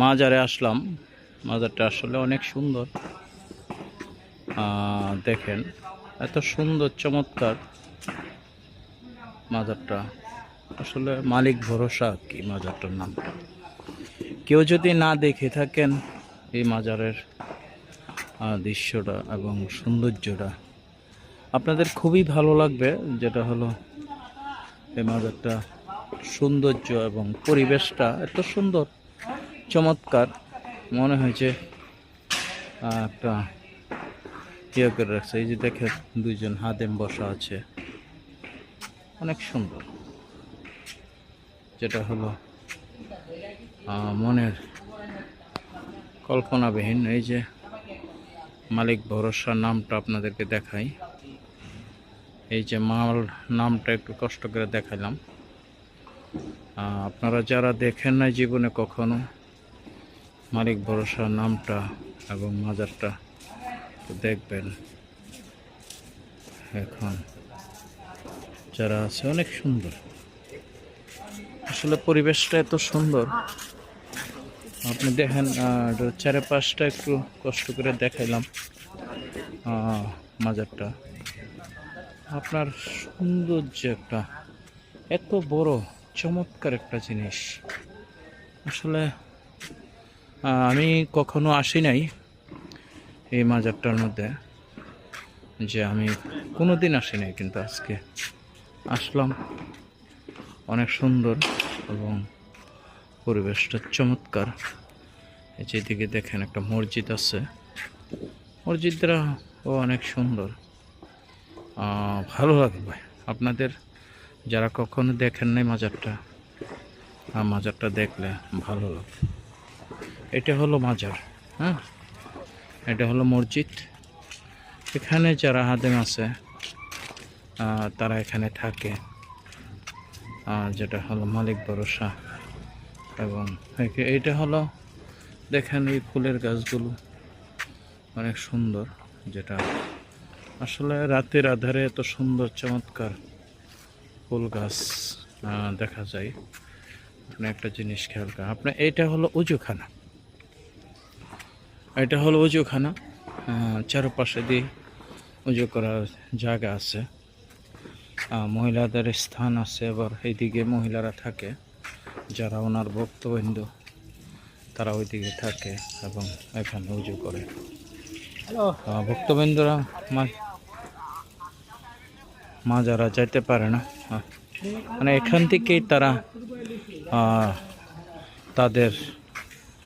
মাজারে আসলাম। মাজারটা আসলে অনেক সুন্দর। দেখেন এত সুন্দর চমৎকার মাজারটা। আসলে মালিক ভরসা কি মাজারটার নামটা। কেউ যদি না দেখে থাকেন এই মাজারের দৃশ্যটা এবং সৌন্দর্যটা, আপনাদের খুবই ভালো লাগবে। যেটা হলো এই মাজারটা সৌন্দর্য এবং পরিবেশটা এত সুন্দর চমৎকার, মনে হয়েছে একটা ইয়ে করে রাখছে। এই যে দেখে দুইজন হাদেম বসা আছে, অনেক সুন্দর। যেটা হলো মনের কল্পনাবিহীন। এই যে মালিক ভরসা নামটা আপনাদেরকে দেখাই। এই যে মাল নামটা একটু কষ্ট করে দেখাইলাম। আপনারা যারা দেখেন না জীবনে কখনো মালিক ভরসা নামটা এবং মাজারটা, তো দেখবেন। এখন যারা আছে অনেক সুন্দর, আসলে পরিবেশটা এত সুন্দর। আপনি দেখেন চারপাশটা একটু কষ্ট করে দেখাইলাম মাজারটা। আপনার সৌন্দর্য একটা এত বড় চমৎকার একটা জিনিস। আসলে আমি কখনো আসি নাই এই মাজারটার মধ্যে, যে আমি কোনো দিন আসি নাই, কিন্তু আজকে আসলাম। অনেক সুন্দর এবং পরিবেশটা চমৎকার। এই যেদিকে দেখেন একটা মসজিদ আছে, মসজিদটা অনেক সুন্দর। ভালো লাগবে আপনাদের যারা কখনো দেখেন নাই মাজারটা, মাজারটা দেখলে ভালো লাগবে। এটা হলো মাজার, হ্যাঁ, এটা হলো মসজিদ। এখানে যারা হাদেম আছে তারা এখানে থাকে। যেটা হলো মালিক ভরসা। এবং এইটা হলো দেখেন এই ফুলের গাছগুলো অনেক সুন্দর। যেটা আসলে রাতের আধারে এত সুন্দর চমৎকার ফুল গাছ দেখা যায়। আপনি একটা জিনিস খেয়াল করেন, আপনার এটা হলো উজুখানা। এটা হলো উজুখানা। চারপাশে দিয়ে উজু করার জায়গা আছে, মহিলাদের স্থান আছে। আবার এইদিকে মহিলারা থাকে, যারা ওনার ভক্তবৃন্দ তারা ওইদিকে থাকে এবং এখানে উজু করে। ভক্তবৃন্দরা যারা যাইতে পারে না, মানে এখান থেকেই তারা তাদের